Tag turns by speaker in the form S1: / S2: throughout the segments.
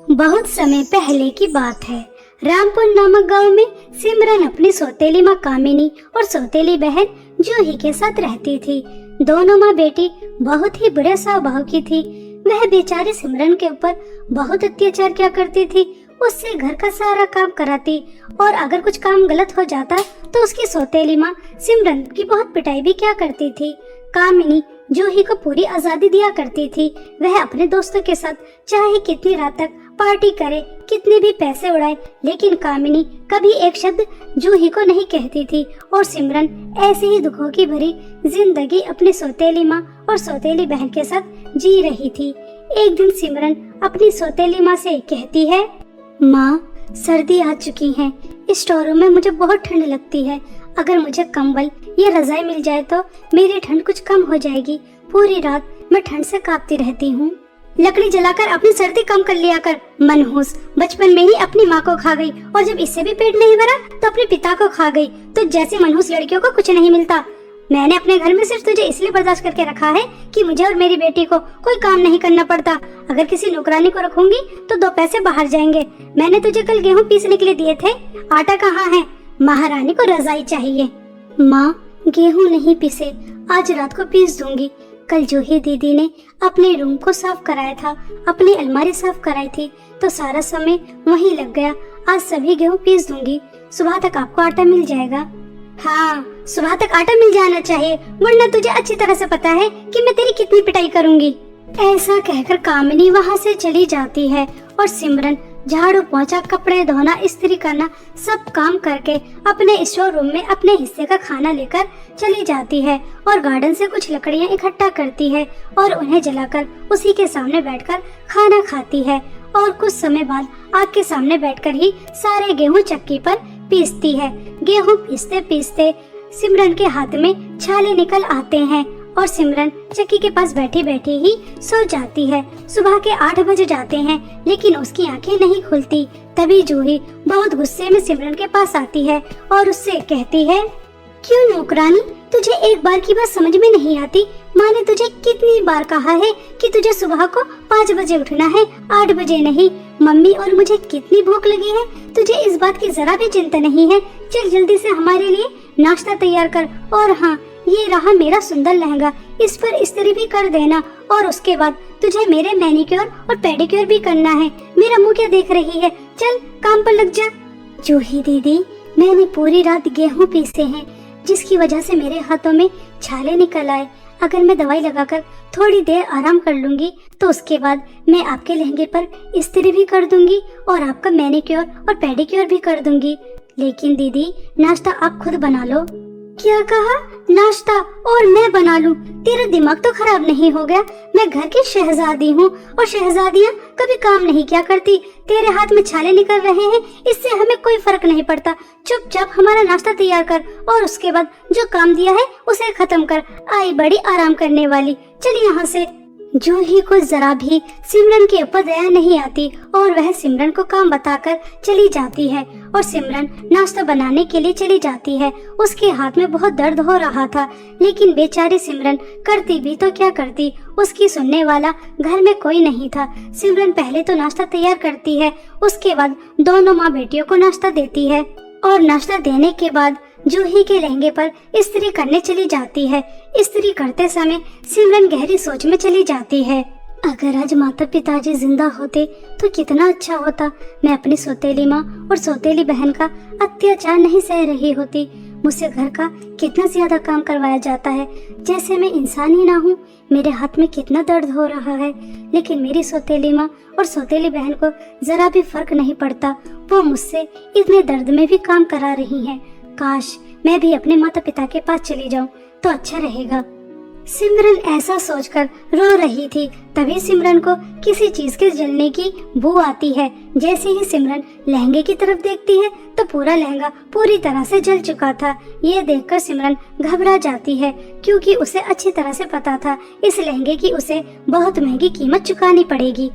S1: बहुत समय पहले की बात है। रामपुर नामक गांव में सिमरन अपनी सौतेली माँ कामिनी और सौतेली बहन जूही के साथ रहती थी। दोनों माँ बेटी बहुत ही बुरे स्वभाव की थी। वह बेचारी सिमरन के ऊपर बहुत अत्याचार किया करती थी। उससे घर का सारा काम कराती और अगर कुछ काम गलत हो जाता तो उसकी सौतेली माँ सिमरन की बहुत पिटाई भी किया करती थी। कामिनी जूही को पूरी आजादी दिया करती थी। वह अपने दोस्तों के साथ चाहे कितनी रात तक पार्टी करे, कितने भी पैसे उड़ाए, लेकिन कामिनी कभी एक शब्द जूही को नहीं कहती थी। और सिमरन ऐसे ही दुखों की भरी जिंदगी अपनी सौतेली माँ और सौतेली बहन के साथ जी रही थी। एक दिन सिमरन अपनी सौतेली माँ से कहती है, माँ, सर्दी आ चुकी है, इस स्टोर में मुझे बहुत ठंड लगती है। अगर मुझे कंबल या रजाई मिल जाए तो मेरी ठंड कुछ कम हो जाएगी। पूरी रात मैं ठंड से कांपती रहती हूँ। लकड़ी जलाकर अपनी सर्दी कम कर लिया कर। मनहूस बचपन में ही अपनी माँ को खा गई और जब इससे भी पेट नहीं भरा तो अपने पिता को खा गई। तो जैसे मनहूस लड़कियों को कुछ नहीं मिलता। मैंने अपने घर में सिर्फ तुझे इसलिए बर्दाश्त करके रखा है कि मुझे और मेरी बेटी को कोई काम नहीं करना पड़ता। अगर किसी नौकरानी को रखूंगी तो 2 पैसे बाहर जाएंगे। मैंने तुझे कल गेहूं पीसने के लिए दिए थे, आटा कहाँ है? महारानी को रजाई चाहिए। माँ, गेहूं नहीं पीसे, आज रात को पीस दूंगी। कल जूही दीदी ने अपने रूम को साफ कराया था, अपनी अलमारी साफ कराई थी, तो सारा समय वहीं लग गया। आज सभी गेहूं पीस दूंगी, सुबह तक आपको आटा मिल जाएगा। हाँ, सुबह तक आटा मिल जाना चाहिए, वरना तुझे अच्छी तरह से पता है कि मैं तेरी कितनी पिटाई करूंगी। ऐसा कहकर कामिनी वहाँ से चली जाती है और सिमरन झाड़ू पोंछा, कपड़े धोना, इस्त्री करना, सब काम करके अपने स्टोर रूम में अपने हिस्से का खाना लेकर चली जाती है और गार्डन से कुछ लकड़ियाँ इकट्ठा करती है और उन्हें जलाकर उसी के सामने बैठकर खाना खाती है। और कुछ समय बाद आग के सामने बैठकर ही सारे गेहूं चक्की पर पीसती है। गेहूं पीसते पीसते सिमरन के हाथ में छाले निकल आते हैं और सिमरन चक्की के पास बैठी बैठी ही सो जाती है। सुबह के 8 बज जाते हैं, लेकिन उसकी आंखें नहीं खुलती। तभी जूही बहुत गुस्से में सिमरन के पास आती है और उससे कहती है, क्यों नौकरानी, तुझे एक बार की बात समझ में नहीं आती? माँ ने तुझे कितनी बार कहा है कि तुझे सुबह को 5 बजे उठना है, 8 बजे नहीं। मम्मी और मुझे कितनी भूख लगी है, तुझे इस बात की जरा भी चिंता नहीं है। चल जल्दी से हमारे लिए नाश्ता तैयार कर। और हाँ, ये रहा मेरा सुंदर लहंगा, इस पर इस्त्री भी कर देना। और उसके बाद तुझे मेरे मैनिक्योर और पेडिक्योर भी करना है। मेरा मुंह क्या देख रही है, चल काम पर लग जा। जूही दीदी, मैंने पूरी रात गेहूं पीसे हैं, जिसकी वजह से मेरे हाथों में छाले निकल आए। अगर मैं दवाई लगाकर थोड़ी देर आराम कर लूंगी तो उसके बाद मैं आपके लहंगे पर इस्त्री भी कर दूंगी और आपका मैनिक्योर और पेडिक्योर भी कर दूंगी। लेकिन दीदी, नाश्ता आप खुद बना लो। क्या कहा? नाश्ता और मैं बना लूं? तेरा दिमाग तो खराब नहीं हो गया? मैं घर की शहजादी हूँ और शहजादियाँ कभी काम नहीं किया करती। तेरे हाथ में छाले निकल रहे हैं, इससे हमें कोई फर्क नहीं पड़ता। चुपचाप हमारा नाश्ता तैयार कर और उसके बाद जो काम दिया है उसे खत्म कर। आई बड़ी आराम करने वाली, चल यहाँ से। जूही को जरा भी सिमरन के ऊपर दया नहीं आती और वह सिमरन को काम बताकर चली जाती है और सिमरन नाश्ता बनाने के लिए चली जाती है। उसके हाथ में बहुत दर्द हो रहा था, लेकिन बेचारी सिमरन करती भी तो क्या करती, उसकी सुनने वाला घर में कोई नहीं था। सिमरन पहले तो नाश्ता तैयार करती है, उसके बाद दोनों माँ बेटियों को नाश्ता देती है और नाश्ता देने के बाद जूही के लहंगे पर इस्त्री करने चली जाती है। इस्त्री करते समय सिमरन गहरी सोच में चली जाती है। अगर आज माता पिताजी जिंदा होते तो कितना अच्छा होता। मैं अपनी सौतेली माँ और सौतेली बहन का अत्याचार नहीं सह रही होती। मुझसे घर का कितना ज्यादा काम करवाया जाता है, जैसे मैं इंसान ही ना हूँ। मेरे हाथ में कितना दर्द हो रहा है, लेकिन मेरी सौतेली माँ और सौतेली बहन को जरा भी फर्क नहीं पड़ता। वो मुझसे इतने दर्द में भी काम करा रही हैं। काश मैं भी अपने माता पिता के पास चली जाऊं तो अच्छा रहेगा। सिमरन ऐसा सोचकर रो रही थी। तभी सिमरन को किसी चीज के जलने की बू आती है। जैसे ही सिमरन लहंगे की तरफ देखती है तो पूरा लहंगा पूरी तरह से जल चुका था। ये देखकर सिमरन घबरा जाती है, क्योंकि उसे अच्छी तरह से पता था इस लहंगे की उसे बहुत महंगी कीमत चुकानी पड़ेगी।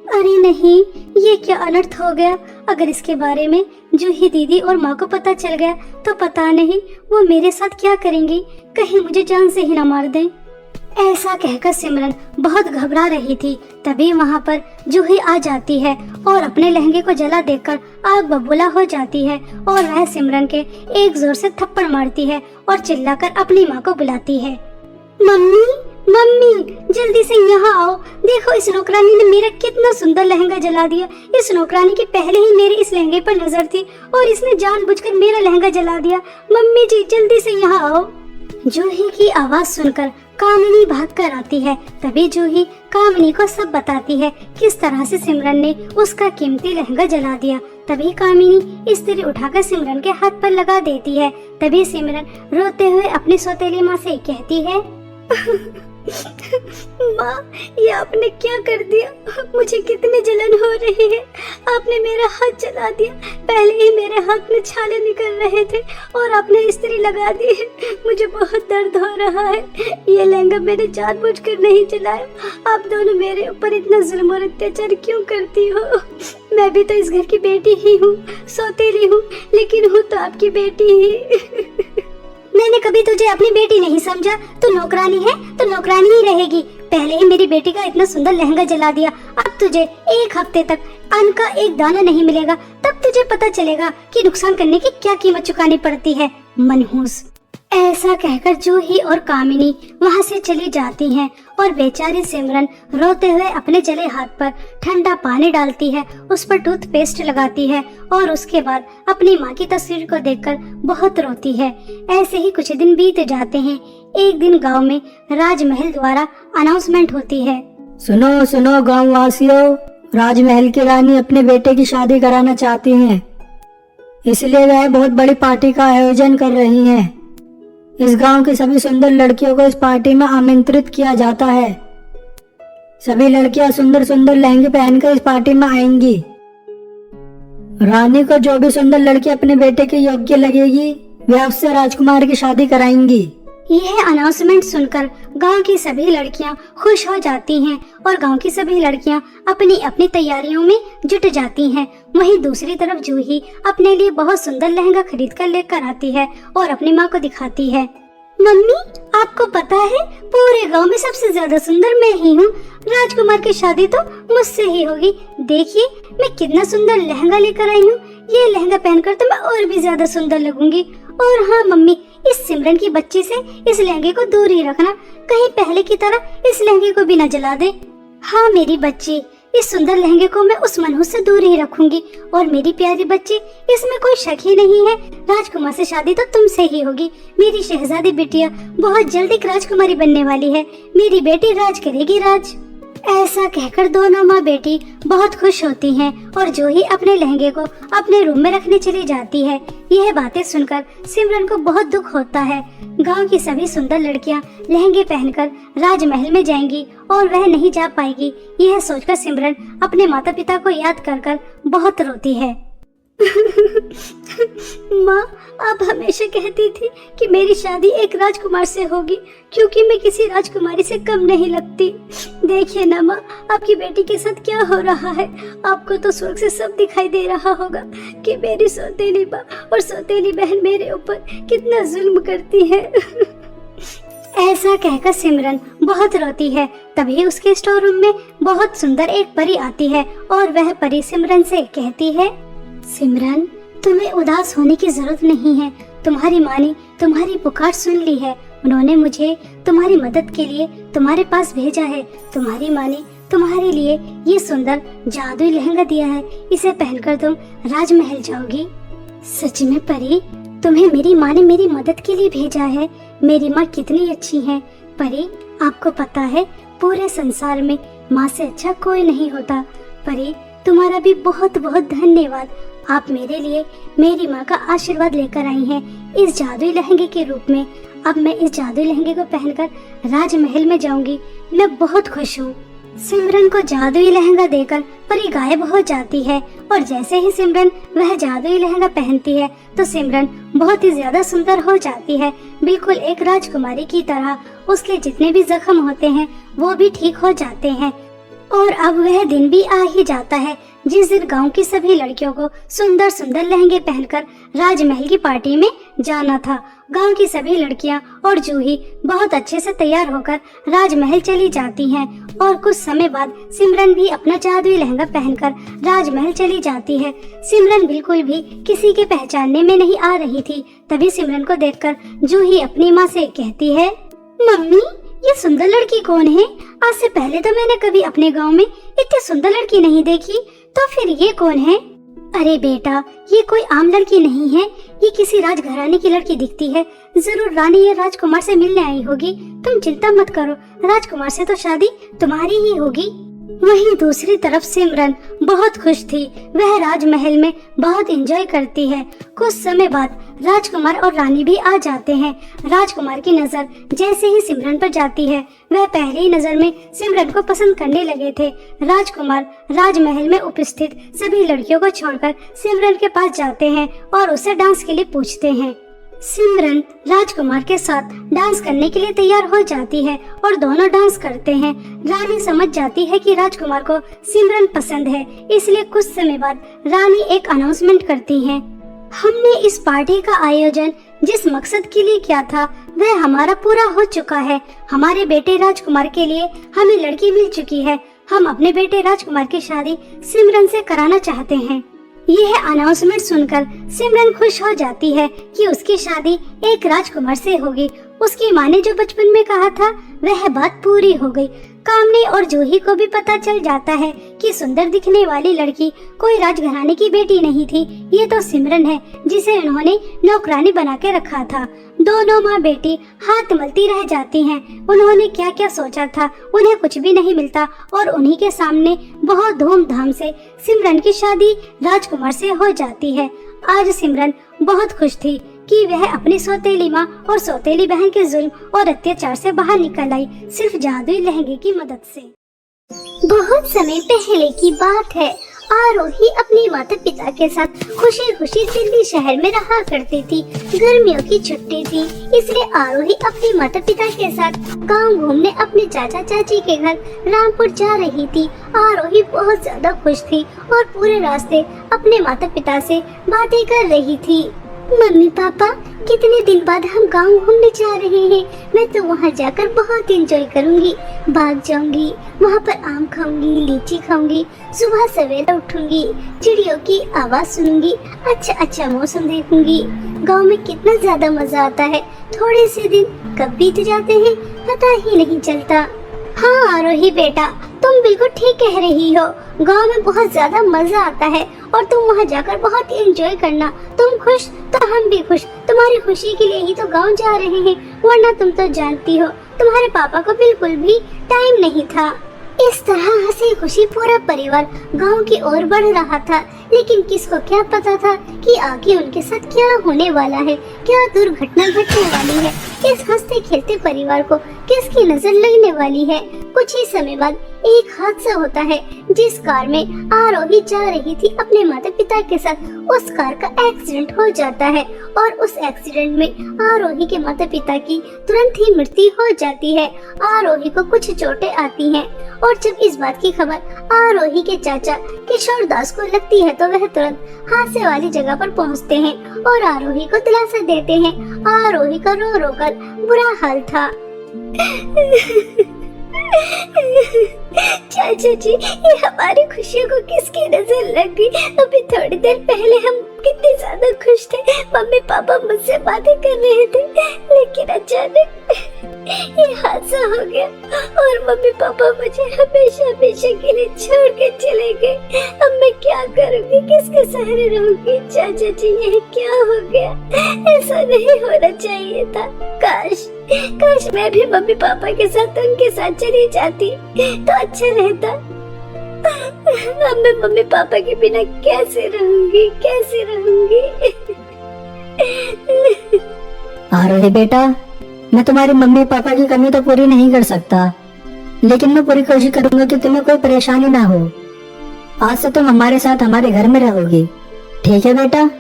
S1: अरे नहीं, ये क्या अनर्थ हो गया। अगर इसके बारे में जूही दीदी और माँ को पता चल गया तो पता नहीं वो मेरे साथ क्या करेंगी। कहीं मुझे जान से ही न मार दें। ऐसा कहकर सिमरन बहुत घबरा रही थी। तभी वहाँ पर जूही आ जाती है और अपने लहंगे को जला देखकर आग बबूला हो जाती है और वह सिमरन के एक जोर से थप्पड़ मारती है और चिल्लाकर अपनी माँ को बुलाती है। मम्मी मम्मी जल्दी से यहाँ आओ, देखो इस नौकरानी ने मेरा कितना सुंदर लहंगा जला दिया। इस नौकरानी की पहले ही मेरी इस लहंगे पर नजर थी और इसने जानबूझकर मेरा लहंगा जला दिया। मम्मी जी जल्दी से यहाँ आओ। जूही की आवाज सुनकर कामिनी भाग कर आती है। तभी जूही कामिनी को सब बताती है किस तरह से सिमरन ने उसका कीमती लहंगा जला दिया। तभी कामिनी इस्त्री उठाकर सिमरन के हाथ पर लगा देती है। तभी सिमरन रोते हुए अपनी सौतेली माँ से कहती है, माँ ये आपने क्या कर दिया, मुझे कितनी जलन हो रही है। आपने मेरा हाथ जला दिया, पहले ही मेरे हाथ में छाले निकल रहे थे और आपने इस्त्री लगा दी है। मुझे बहुत दर्द हो रहा है। ये लहंगा मैंने जानबूझकर नहीं जलाया। आप दोनों मेरे ऊपर इतना जुल्म और अत्याचार क्यों करती हो? मैं भी तो इस घर की बेटी ही हूँ, सौतेली हूँ, लेकिन हूँ तो आपकी बेटी ही। मैंने कभी तुझे अपनी बेटी नहीं समझा। तू नौकरानी है तो नौकरानी ही रहेगी। पहले ही मेरी बेटी का इतना सुंदर लहंगा जला दिया, अब तुझे एक हफ्ते तक अन्न का एक दाना नहीं मिलेगा। तब तुझे पता चलेगा कि नुकसान करने की क्या कीमत चुकानी पड़ती है, मनहूस। ऐसा कहकर जूही और कामिनी वहाँ से चली जाती हैं और बेचारी सिमरन रोते हुए अपने जले हाथ पर ठंडा पानी डालती है, उस पर टूथपेस्ट लगाती है और उसके बाद अपनी माँ की तस्वीर को देखकर बहुत रोती है। ऐसे ही कुछ दिन बीत जाते हैं। एक दिन गांव में राजमहल द्वारा अनाउंसमेंट होती है।
S2: सुनो सुनो गाँव वासियों, राजमहल की रानी अपने बेटे की शादी कराना चाहती हैं, इसलिए वह बहुत बड़ी पार्टी का आयोजन कर रही हैं। इस गांव की सभी सुंदर लड़कियों को इस पार्टी में आमंत्रित किया जाता है। सभी लड़कियां सुंदर सुंदर लहंगे पहनकर इस पार्टी में आएंगी। रानी को जो भी सुंदर लड़की अपने बेटे के योग्य लगेगी वे उससे राजकुमार की शादी कराएंगी।
S1: यह अनाउंसमेंट सुनकर गांव की सभी लड़कियां खुश हो जाती हैं और गांव की सभी लड़कियां अपनी अपनी तैयारियों में जुट जाती हैं। वहीं दूसरी तरफ जूही अपने लिए बहुत सुंदर लहंगा खरीद कर लेकर आती है और अपनी माँ को दिखाती है। मम्मी आपको पता है पूरे गांव में सबसे ज्यादा सुंदर मैं ही हूँ। राजकुमार की शादी तो मुझसे ही होगी। देखिए मैं कितना सुंदर लहंगा लेकर आई हूँ। ये लहंगा पहनकर तो मैं और भी ज्यादा सुंदर लगूंगी। और हाँ मम्मी, इस सिमरन की बच्ची से इस लहंगे को दूर ही रखना, कहीं पहले की तरह इस लहंगे को भी न जला दे। हाँ मेरी बच्ची, इस सुंदर लहंगे को मैं उस मनहूस से दूर ही रखूंगी। और मेरी प्यारी बच्ची, इसमें कोई शक ही नहीं है, राजकुमार से शादी तो तुमसे ही होगी। मेरी शहजादी बिटिया बहुत जल्द एक राजकुमारी बनने वाली है। मेरी बेटी राज करेगी, राज। ऐसा कहकर दोनों माँ बेटी बहुत खुश होती हैं और जूही अपने लहंगे को अपने रूम में रखने चली जाती है। यह बातें सुनकर सिमरन को बहुत दुख होता है। गांव की सभी सुंदर लड़कियां लहंगे पहनकर राजमहल में जाएंगी और वह नहीं जा पाएगी। यह सोचकर सिमरन अपने माता पिता को याद कर कर बहुत रोती है। माँ, आप हमेशा कहती थी कि मेरी शादी एक राजकुमार से होगी, क्योंकि मैं किसी राजकुमारी से कम नहीं लगती। देखिए ना माँ, आपकी बेटी के साथ क्या हो रहा है। आपको तो स्वर्ग से सब दिखाई दे रहा होगा कि मेरी सौतेली माँ और सौतेली बहन मेरे ऊपर कितना जुल्म करती है। ऐसा कहकर सिमरन बहुत रोती है। तभी उसके स्टोर रूम में बहुत सुंदर एक परी आती है और वह परी सिमरन से कहती है, सिमरन तुम्हें उदास होने की जरूरत नहीं है। तुम्हारी माँ ने तुम्हारी पुकार सुन ली है। उन्होंने मुझे तुम्हारी मदद के लिए तुम्हारे पास भेजा है। तुम्हारी माँ ने तुम्हारे लिए ये सुंदर जादुई लहंगा दिया है। इसे पहनकर तुम राजमहल जाओगी। सच में परी, तुम्हें मेरी माँ ने मेरी मदद के लिए भेजा है। मेरी माँ कितनी अच्छी है। परी, आपको पता है पूरे संसार में माँ से अच्छा कोई नहीं होता। परी, तुम्हारा भी बहुत बहुत धन्यवाद। आप मेरे लिए मेरी माँ का आशीर्वाद लेकर आई हैं इस जादुई लहंगे के रूप में। अब मैं इस जादुई लहंगे को पहनकर राजमहल में जाऊंगी। मैं बहुत खुश हूँ। सिमरन को जादुई लहंगा देकर परी गायब हो जाती है और जैसे ही सिमरन वह जादुई लहंगा पहनती है तो सिमरन बहुत ही ज्यादा सुंदर हो जाती है, बिल्कुल एक राजकुमारी की तरह। उसके जितने भी जख्म होते हैं वो भी ठीक हो जाते हैं और अब वह दिन भी आ ही जाता है जिस दिन गांव की सभी लड़कियों को सुंदर सुंदर लहंगे पहनकर राजमहल की पार्टी में जाना था। गांव की सभी लड़कियां और जूही बहुत अच्छे से तैयार होकर राजमहल चली जाती हैं और कुछ समय बाद सिमरन भी अपना जादुई लहंगा पहनकर राजमहल चली जाती है। सिमरन बिल्कुल भी किसी के पहचानने में नहीं आ रही थी। तभी सिमरन को देखकर जूही अपनी माँ से कहती है, मम्मी ये सुंदर लड़की कौन है? आज से पहले तो मैंने कभी अपने गांव में इतनी सुंदर लड़की नहीं देखी, तो फिर ये कौन है? अरे बेटा, ये कोई आम लड़की नहीं है, ये किसी राजघराने की लड़की दिखती है। जरूर रानी ये राजकुमार से मिलने आई होगी। तुम चिंता मत करो, राजकुमार से तो शादी तुम्हारी ही होगी। वहीं दूसरी तरफ सिमरन बहुत खुश थी। वह राजमहल में बहुत एंजॉय करती है। कुछ समय बाद राजकुमार और रानी भी आ जाते हैं। राजकुमार की नजर जैसे ही सिमरन पर जाती है, वह पहले ही नजर में सिमरन को पसंद करने लगे थे। राजकुमार राजमहल में उपस्थित सभी लड़कियों को छोड़कर सिमरन के पास जाते हैं और उसे डांस के लिए पूछते हैं। सिमरन राजकुमार के साथ डांस करने के लिए तैयार हो जाती है और दोनों डांस करते हैं। रानी समझ जाती है कि राजकुमार को सिमरन पसंद है, इसलिए कुछ समय बाद रानी एक अनाउंसमेंट करती है, हमने इस पार्टी का आयोजन जिस मकसद के लिए किया था वह हमारा पूरा हो चुका है। हमारे बेटे राजकुमार के लिए हमें लड़की मिल चुकी है। हम अपने बेटे राजकुमार की शादी सिमरन से कराना चाहते हैं। यह अनाउंसमेंट सुनकर सिमरन खुश हो जाती है कि उसकी शादी एक राजकुमार से होगी। उसकी माँ ने जो बचपन में कहा था वह बात पूरी हो गई। कामनी और जूही को भी पता चल जाता है कि सुंदर दिखने वाली लड़की कोई राजघराने की बेटी नहीं थी, ये तो सिमरन है जिसे उन्होंने नौकरानी बना के रखा था। दोनों माँ बेटी हाथ मलती रह जाती हैं। उन्होंने क्या क्या सोचा था, उन्हें कुछ भी नहीं मिलता और उन्हीं के सामने बहुत धूमधाम से सिमरन की शादी राजकुमार से हो जाती है। आज सिमरन बहुत खुश थी कि वह अपनी सौतेली माँ और सौतेली बहन के जुल्म और अत्याचार से बाहर निकल आई, सिर्फ जादुई लहंगे की मदद से। बहुत समय पहले की बात है। आरोही अपने माता पिता के साथ खुशी खुशी दिल्ली शहर में रहा करती थी। गर्मियों की छुट्टी थी, इसलिए आरोही अपने माता पिता के साथ गांव घूमने अपने चाचा चाची के घर रामपुर जा रही थी। आरोही बहुत ज्यादा खुश थी और पूरे रास्ते अपने माता पिता से बातें कर रही थी। मम्मी पापा, कितने दिन बाद हम गांव घूमने जा रहे हैं। मैं तो वहाँ जाकर बहुत एंजॉय करूँगी, भाग जाऊंगी, वहाँ पर आम खाऊंगी, लीची खाऊंगी, सुबह सवेरे उठूंगी, चिड़ियों की आवाज सुनूंगी, अच्छा अच्छा मौसम देखूंगी। गांव में कितना ज्यादा मजा आता है, थोड़े से दिन कब बीत जाते हैं पता ही नहीं चलता। हाँ आरोही बेटा, तुम बिल्कुल ठीक कह रही हो। गांव में बहुत ज्यादा मजा आता है और तुम वहाँ जाकर बहुत एंजॉय करना। तुम खुश तो हम भी खुश। तुम्हारी खुशी के लिए ही तो गांव जा रहे हैं, वरना तुम तो जानती हो तुम्हारे पापा को बिल्कुल भी टाइम नहीं था। इस तरह हंसी खुशी पूरा परिवार गांव की ओर बढ़ रहा था, लेकिन किसको क्या पता था कि आगे उनके साथ क्या होने वाला है, क्या दुर्घटना घटने वाली है। इस हंसते खेलते परिवार को किसकी नजर लगने वाली है। कुछ ही समय बाद एक हादसा होता है। जिस कार में आरोही जा रही थी अपने माता पिता के साथ, उस कार का एक्सीडेंट हो जाता है और उस एक्सीडेंट में आरोही के माता पिता की तुरंत ही मृत्यु हो जाती है। आरोही को कुछ चोटें आती हैं और जब इस बात की खबर आरोही के चाचा किशोर दास को लगती है तो वह तुरंत हादसे वाली जगह पर पहुंचते हैं और आरोही को दिलासा देते हैं। आरोही का रो रो कर बुरा हाल था। चाचा जी, ये हमारी खुशियों को किसकी नजर लग गई? अभी थोड़ी देर पहले हम कितने ज्यादा खुश थे, मम्मी पापा मुझसे बातें कर रहे थे, लेकिन अचानक ये हादसा हो गया और मम्मी पापा मुझे हमेशा हमेशा के लिए छोड़ के चले गए। अब मैं क्या करूँगी, किसके सहारे रहूंगी? चाचा जी, ये क्या हो गया? ऐसा नहीं होना चाहिए था। काश मैं भी मम्मी पापा के साथ उनके साथ चली जाती तो अच्छा रहता। अब मैं मम्मी पापा के बिना कैसे रहूंगी?
S2: आरोही बेटा, मैं तुम्हारी मम्मी पापा की कमी तो पूरी नहीं कर सकता, लेकिन मैं पूरी कोशिश करूंगा कि तुम्हें कोई परेशानी ना हो। आज से तुम हमारे साथ हमारे घर में रहोगी, ठीक है बेटा?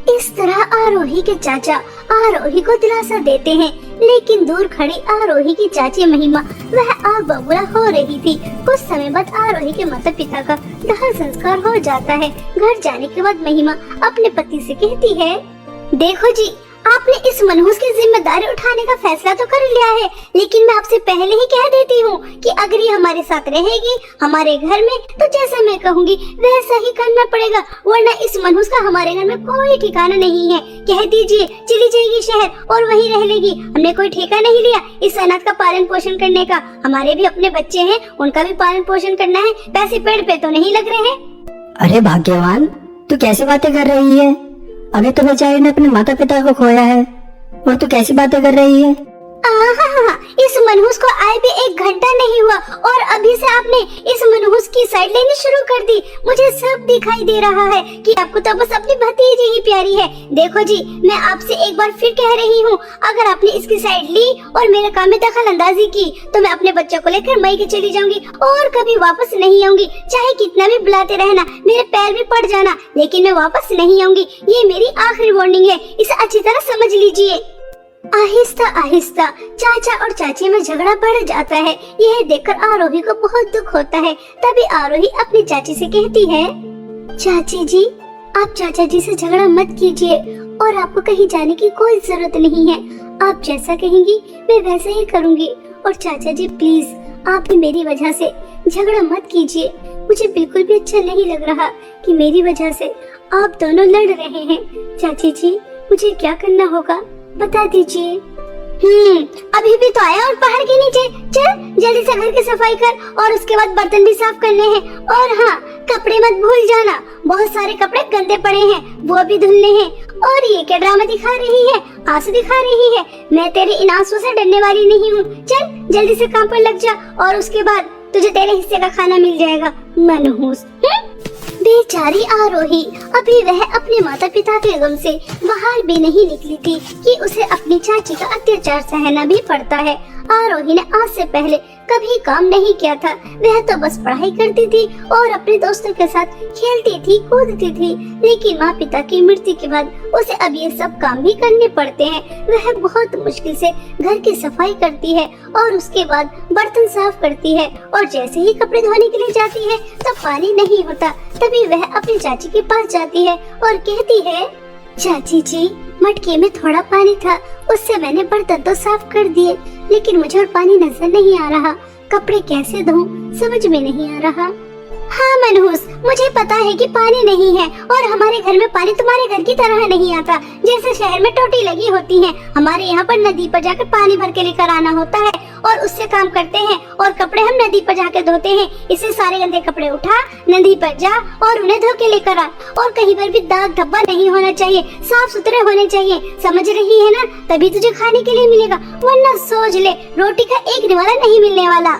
S1: इस तरह आरोही के चाचा आरोही को दिलासा देते हैं लेकिन दूर खड़ी आरोही की चाची महिमा वह आग बबूला हो रही थी। कुछ समय बाद आरोही के माता पिता का दाह संस्कार हो जाता है। घर जाने के बाद महिमा अपने पति से कहती है, देखो जी, आपने इस मनहूस की जिम्मेदारी उठाने का फैसला तो कर लिया है, लेकिन मैं आपसे पहले ही कह देती हूँ कि अगर ये हमारे साथ रहेगी हमारे घर में तो जैसा मैं कहूँगी वैसा ही करना पड़ेगा, वरना इस मनहूस का हमारे घर में कोई ठिकाना नहीं है। कह दीजिए चली जाएगी शहर और वहीं रह लेगी। हमने कोई ठेका नहीं लिया इस अनाथ का पालन पोषण करने का। हमारे भी अपने बच्चे हैं, उनका भी पालन पोषण करना है। पैसे पेड़ पे तो नहीं लग रहे हैं।
S2: अरे भाग्यवान, तू कैसी बातें कर रही है? अभी तो बेचारी ने अपने माता पिता को खोया है और तू कैसी बातें कर रही है?
S1: इस मनहूस को आए भी 1 घंटा नहीं हुआ और अभी से आपने इस मनहूस की साइड लेनी शुरू कर दी। मुझे सब दिखाई दे रहा है कि आपको तो बस अपनी भतीजी ही प्यारी है। देखो जी, मैं आपसे एक बार फिर कह रही हूँ, अगर आपने इसकी साइड ली और मेरे काम में दखल अंदाजी की तो मैं अपने बच्चों को लेकर मई के चली जाऊंगी और कभी वापस नहीं आऊंगी। चाहे कितना भी बुलाते रहना, मेरे पैर भी पड़ जाना, लेकिन मैं वापस नहीं आऊंगी। ये मेरी आखिरी वार्निंग है, इसे अच्छी तरह समझ लीजिए। आहिस्ता आहिस्ता चाचा और चाची में झगड़ा बढ़ जाता है। यह देखकर आरोही को बहुत दुख होता है। तभी आरोही अपनी चाची से कहती है, चाची जी, आप चाचा जी से झगड़ा मत कीजिए और आपको कहीं जाने की कोई जरूरत नहीं है। आप जैसा कहेंगी मैं वैसा ही करूंगी। और चाचा जी प्लीज, आप भी मेरी वजह से झगड़ा मत कीजिए। मुझे बिल्कुल भी अच्छा नहीं लग रहा कि मेरी वजह से आप दोनों लड़ रहे हैं। चाची जी, मुझे क्या करना होगा बता दीजिए। अभी भी तो आया और पहाड़ के नीचे। चल जल्दी से घर की सफाई कर और उसके बाद बर्तन भी साफ करने हैं। और हाँ, कपड़े मत भूल जाना, बहुत सारे कपड़े गंदे पड़े हैं, वो भी धुलने हैं। और ये क्या ड्रामा दिखा रही है, आंसू दिखा रही है? मैं तेरे इन आंसू से डरने वाली नहीं हूँ। चल जल्दी से काम पर लग जा और उसके बाद तुझे तेरे हिस्से का खाना मिल जाएगा, मनहूस। बेचारी आरोही, अभी वह अपने माता पिता के गम से बाहर भी नहीं निकली थी कि उसे अपनी चाची का अत्याचार सहना भी पड़ता है। आरोही ने आज से पहले कभी काम नहीं किया था। वह तो बस पढ़ाई करती थी और अपने दोस्तों के साथ खेलती थी, कूदती थी। लेकिन माँ पिता की मृत्यु के बाद उसे अब ये सब काम भी करने पड़ते हैं। वह बहुत मुश्किल से घर की सफाई करती है और उसके बाद बर्तन साफ करती है। और जैसे ही कपड़े धोने के लिए जाती है तो पानी नहीं होता। तभी वह अपनी चाची के पास जाती है और कहती है, चाची जी, मटके में थोड़ा पानी था, उससे मैंने बर्तन तो साफ कर दिए, लेकिन मुझे और पानी नजर नहीं आ रहा। कपड़े कैसे धोऊं समझ में नहीं आ रहा। हाँ मनहूस, मुझे पता है कि पानी नहीं है और हमारे घर में पानी तुम्हारे घर की तरह नहीं आता। जैसे शहर में टोटी लगी होती है, हमारे यहाँ पर नदी पर जाकर पानी भर के लेकर आना होता है और उससे काम करते हैं। और कपड़े हम नदी पर जाकर धोते हैं। इससे सारे गंदे कपड़े उठा, नदी पर जा और उन्हें धो के लेकर आ। और कहीं पर भी दाग धब्बा नहीं होना चाहिए, साफ सुथरे होने चाहिए। समझ रही है ना? तभी तुझे खाने के लिए मिलेगा, वरना सोच ले रोटी का एक निवाला नहीं मिलने वाला।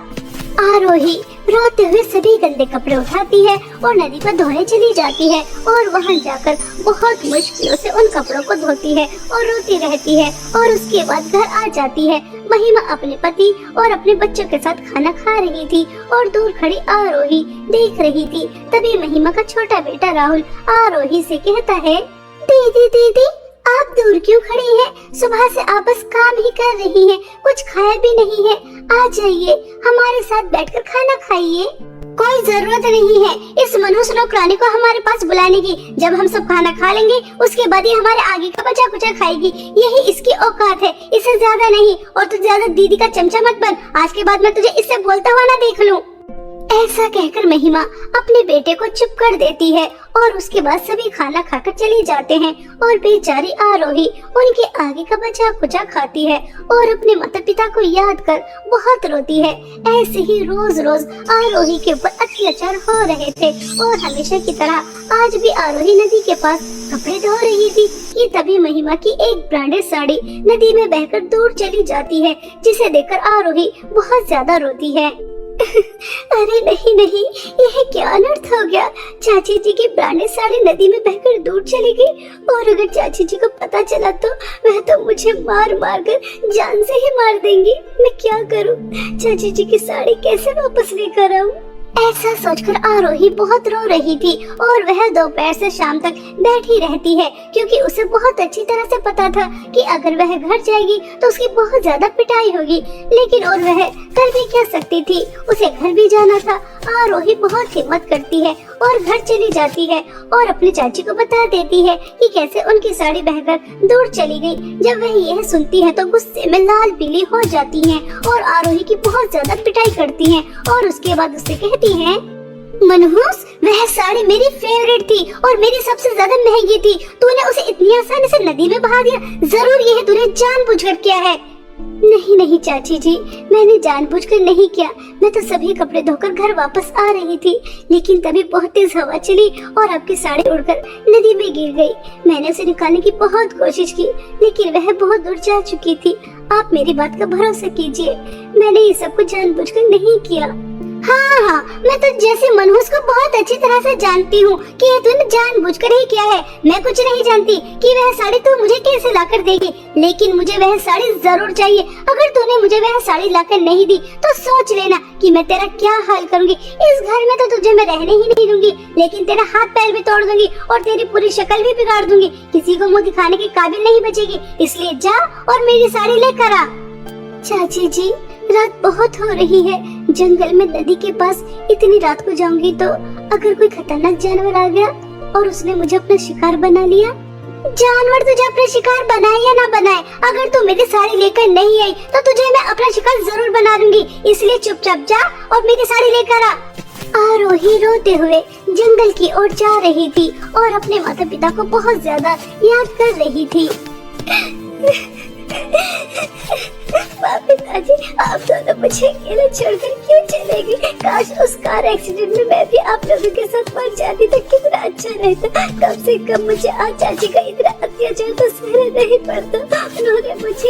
S1: आरोही रोते हुए सभी गंदे कपड़े उठाती है और नदी पर धोने चली जाती है और वहां जाकर बहुत मुश्किलों से उन कपड़ों को धोती है और रोती रहती है। और उसके बाद घर आ जाती है। महिमा अपने पति और अपने बच्चों के साथ खाना खा रही थी और दूर खड़ी आरोही देख रही थी। तभी महिमा का छोटा बेटा राहुल आरोही से कहता है, दीदी दीदी, आप दूर क्यों खड़ी हैं? सुबह से आप बस काम ही कर रही हैं, कुछ खाया भी नहीं है। आ जाइए, हमारे साथ बैठकर खाना खाइए। कोई जरूरत नहीं है इस मनहूस नौकरानी को हमारे पास बुलाने की। जब हम सब खाना खा लेंगे उसके बाद ही हमारे आगे का बचा कुचा खाएगी। यही इसकी औकात है, इससे ज्यादा नहीं। और तू ज्यादा दीदी का चमचा मत बन, आज के बाद मैं तुझे इससे बोलता हुआ ना देख लूं। ऐसा कहकर महिमा अपने बेटे को चुप कर देती है और उसके बाद सभी खाना खाकर चले जाते हैं। और बेचारी आरोही उनके आगे का बचा कुचा खाती है और अपने माता पिता को याद कर बहुत रोती है। ऐसे ही रोज रोज आरोही के ऊपर अत्याचार हो रहे थे और हमेशा की तरह आज भी आरोही नदी के पास कपड़े धो रही थी कि तभी महिमा की एक ब्रांडेड साड़ी नदी में बहकर दूर चली जाती है, जिसे देखकर आरोही बहुत ज्यादा रोती है। अरे नहीं नहीं, यह क्या अनर्थ हो गया। चाची जी की ब्रांडेड साड़ी नदी में बहकर दूर चली गई और अगर चाची जी को पता चला तो वह तो मुझे मार मार कर जान से ही मार देंगी। मैं क्या करूं? चाची जी की साड़ी कैसे वापस लेकर आऊं? ऐसा सोचकर आरोही बहुत रो रही थी और वह दोपहर से शाम तक बैठी रहती है, क्योंकि उसे बहुत अच्छी तरह से पता था कि अगर वह घर जाएगी तो उसकी बहुत ज्यादा पिटाई होगी। लेकिन और वह कर भी क्या सकती थी, उसे घर भी जाना था। आरोही बहुत हिम्मत करती है और घर चली जाती है और अपनी चाची को बता देती है कि कैसे उनकी साड़ी बहकर दूर चली गई। जब वह यह सुनती है तो गुस्से में लाल पीली हो जाती है और आरोही की बहुत ज्यादा पिटाई करती है और उसके बाद उससे कहती है, मनहूस, वह साड़ी मेरी फेवरेट थी और मेरी सबसे ज्यादा महंगी थी। तूने उसे इतनी आसानी से नदी में बहा दिया। जरूर यह तूने जानबूझकर किया है। नहीं नहीं चाची जी, मैंने जानबूझकर नहीं किया। मैं तो सभी कपड़े धोकर घर वापस आ रही थी, लेकिन तभी बहुत तेज हवा चली और आपकी साड़ी उड़कर नदी में गिर गई। मैंने उसे निकालने की बहुत कोशिश की, लेकिन वह बहुत दूर जा चुकी थी। आप मेरी बात का भरोसा कीजिए, मैंने ये सब कुछ जानबूझकर नहीं किया। हाँ, मैं तो जैसे मनहूस को बहुत अच्छी तरह से जानती हूँ कि ये तूने जानबूझकर ही किया है। मैं कुछ नहीं जानती कि वह साड़ी तू मुझे कैसे लाकर देगी, लेकिन मुझे वह साड़ी जरूर चाहिए। अगर तूने मुझे वह साड़ी लाकर नहीं दी तो सोच लेना कि मैं तेरा क्या हाल करूँगी। इस घर में तो तुझे मैं रहने ही नहीं दूंगी, लेकिन तेरा हाथ पैर भी तोड़ दूंगी और तेरी पूरी शक्ल भी बिगाड़ दूंगी। किसी को मुँह दिखाने के काबिल नहीं बचेगी। इसलिए जा और मेरी साड़ी लेकर आ। चाची जी, रात बहुत हो रही है। जंगल में नदी के पास इतनी रात को जाऊंगी तो अगर कोई खतरनाक जानवर आ गया और उसने मुझे अपना शिकार बना लिया। जानवर तुझे अपना शिकार बनाए या ना बनाए, अगर तू मेरी साड़ी लेकर नहीं आई तो तुझे मैं अपना शिकार जरूर बना दूंगी। इसलिए चुपचाप जा और मेरी साड़ी लेकर आ। आरोही रोते हुए जंगल की ओर जा रही थी और अपने माता पिता को बहुत ज्यादा याद कर रही थी। पिताजी, आप दोनों मुझे अकेले छोड़कर क्यों चले गए? काश उस कार एक्सीडेंट में मैं भी आप लोगों के साथ मर जाती तो कितना अच्छा रहता। कम से कम मुझे आज चाची का इतना अत्याचार तो सहना नहीं पड़ता। उन्होंने मुझे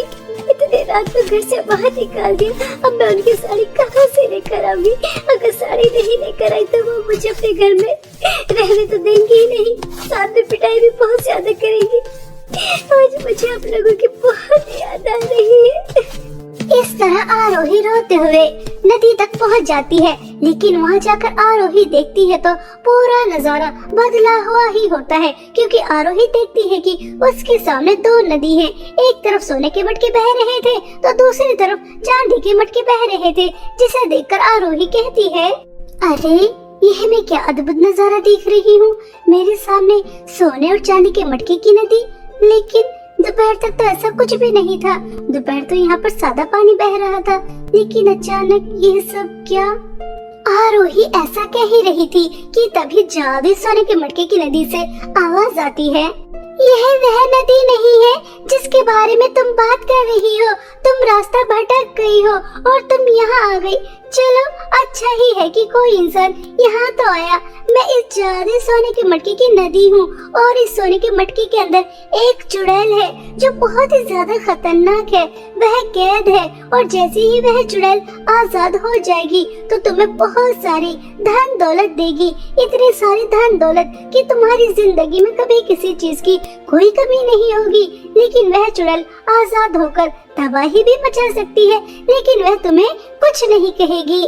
S1: इतनी रात को घर से बाहर निकाल दिया। अब मैं उनकी साड़ी कहाँ से लेकर आऊंगी? अगर साड़ी नहीं लेकर आई तो वो मुझे अपने घर में रहने तो देंगे ही नहीं, साथ में पिटाई भी बहुत ज्यादा करेंगी। आज मुझे आप लोगों की बहुत याद आ रही है। इस तरह आरोही रोते हुए नदी तक पहुंच जाती है, लेकिन वहां जाकर आरोही देखती है तो पूरा नजारा बदला हुआ ही होता है, क्योंकि आरोही देखती है कि उसके सामने दो नदी हैं। एक तरफ सोने के मटके बह रहे थे तो दूसरी तरफ चांदी के मटके बह रहे थे, जिसे देखकर आरोही कहती है, अरे यह मैं क्या अद्भुत नजारा देख रही हूँ। मेरे सामने सोने और चांदी के मटके की नदी, लेकिन दोपहर तक तो ऐसा कुछ भी नहीं था। दोपहर तो यहाँ पर सादा पानी बह रहा था, लेकिन अचानक ये सब क्या? आरोही ऐसा कह ही रही थी कि तभी जादू सोने के मटके की नदी से आवाज आती है, यह वह नदी नहीं है जिसके बारे में तुम बात कर रही हो। तुम रास्ता भटक गई हो और तुम यहाँ आ गई। चलो अच्छा ही है कि कोई इंसान यहाँ तो आया। मैं इस जादू सोने के मटके की नदी हूँ और इस सोने के मटके के अंदर एक चुड़ैल है जो बहुत ही ज्यादा खतरनाक है। वह कैद है और जैसे ही वह चुड़ैल आजाद हो जाएगी तो तुम्हें बहुत सारी धन दौलत देगी, इतनी सारी धन दौलत कि तुम्हारी जिंदगी में कभी किसी चीज की कोई कमी नहीं होगी। लेकिन वह चुड़ैल आजाद होकर तबाही भी मचा सकती है, लेकिन वह तुम्हें कुछ नहीं कहेगी।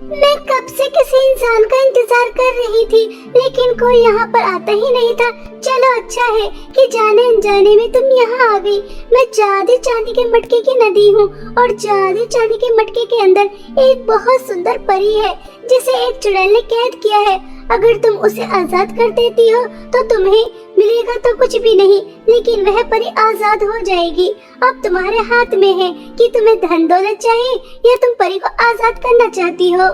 S1: मैं कब से किसी इंसान का इंतजार कर रही थी, लेकिन कोई यहाँ पर आता ही नहीं था। चलो अच्छा है कि जाने अनजाने में तुम यहाँ आ गई। मैं जादू चांदी के मटके की नदी हूँ और जादू चांदी के मटके के अंदर एक बहुत सुंदर परी है जिसे एक चुड़ैल ने कैद किया है। अगर तुम उसे आजाद कर देती हो तो तुम्हें मिलेगा तो कुछ भी नहीं, लेकिन वह परी आजाद हो जाएगी। अब तुम्हारे हाथ में है कि तुम्हें धन दौलत चाहिए या तुम परी को आजाद करना चाहती हो।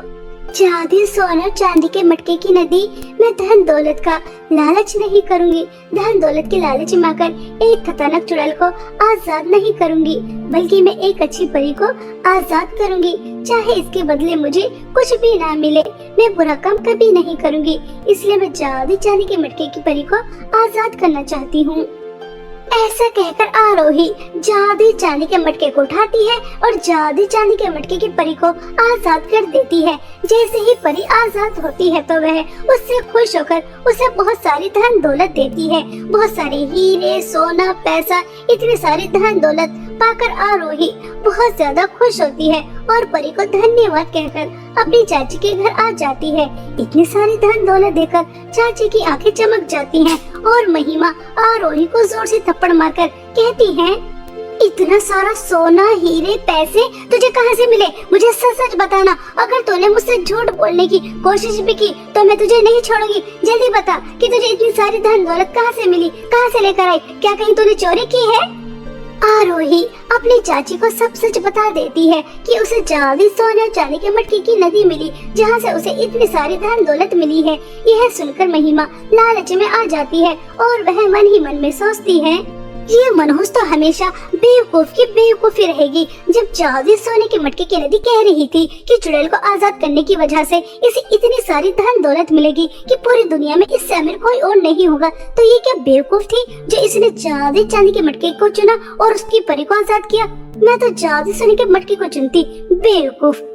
S1: जादू सोना चांदी के मटके की नदी, मैं धन दौलत का लालच नहीं करूंगी। धन दौलत के लालच में आकर एक खतरनाक चुड़ैल को आजाद नहीं करूंगी, बल्कि मैं एक अच्छी परी को आजाद करूंगी। चाहे इसके बदले मुझे कुछ भी ना मिले, मैं बुरा काम कभी नहीं करूंगी। इसलिए मैं जादू चांदी के मटके की परी को आजाद करना चाहती हूँ। ऐसा कहकर आरोही जादू चांदी के मटके को उठाती है और जादू चांदी के मटके की परी को आजाद कर देती है। जैसे ही परी आजाद होती है तो वह उससे खुश होकर उसे बहुत सारी धन दौलत देती है। बहुत सारे हीरे, सोना, पैसा, इतनी सारी धन दौलत पाकर आरोही बहुत ज्यादा खुश होती है और परी को धन्यवाद कहकर अपनी चाची के घर आ जाती है। इतनी सारी धन दौलत देखकर चाची की आंखें चमक जाती हैं और महिमा आरोही को जोर से थप्पड़ मारकर कहती है, इतना सारा सोना, हीरे, पैसे तुझे कहाँ से मिले? मुझे सच सच बताना। अगर तूने मुझसे झूठ बोलने की कोशिश भी की तो मैं तुझे नहीं छोड़ूंगी। जल्दी बता कि तुझे इतनी सारी धन दौलत कहाँ से मिली, कहाँ से लेकर आई? क्या कहीं तूने चोरी की है? आरोही अपनी चाची को सब सच बता देती है कि उसे जल्दी सोने और चांदी के मटके की नदी मिली, जहाँ से उसे इतनी सारी धन दौलत मिली है। यह सुनकर महिमा लालच में आ जाती है और वह मन ही मन में सोचती है, ये मनहूस तो हमेशा बेवकूफ की बेवकूफी रहेगी। जब जादी सोने के मटके की नदी कह रही थी कि चुड़ैल को आजाद करने की वजह से इसे इतनी सारी धन दौलत मिलेगी कि पूरी दुनिया में इससे अमीर कोई और नहीं होगा, तो ये क्या बेवकूफ थी जो इसने जादी चांदी के मटके को चुना और उसकी परी को आजाद किया? मैं तो जादी सोने के मटके को चुनती, बेवकूफ।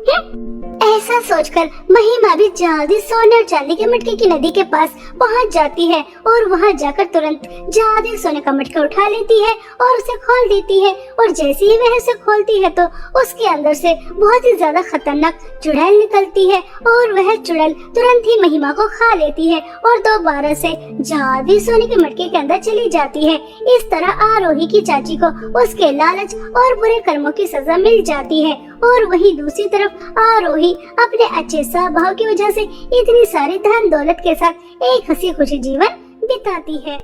S1: ऐसा सोचकर महिमा भी जल्दी सोने और चांदी के मटके की नदी के पास पहुंच जाती है और वहां जाकर तुरंत जल्दी सोने का मटका उठा लेती है और उसे खोल देती है। और जैसे ही वह उसे खोलती है तो उसके अंदर से बहुत ही ज्यादा खतरनाक चुड़ैल निकलती है और वह चुड़ैल तुरंत ही महिमा को खा लेती है और दोबारा से जल्दी सोने के मटके के अंदर चली जाती है। इस तरह आरोही की चाची को उसके लालच और बुरे कर्मों की सजा मिल जाती है और वहीं दूसरी तरफ आरोही अपने अच्छे स्वभाव की वजह से इतनी सारी धन दौलत के साथ एक हंसी खुशी जीवन बिताती है।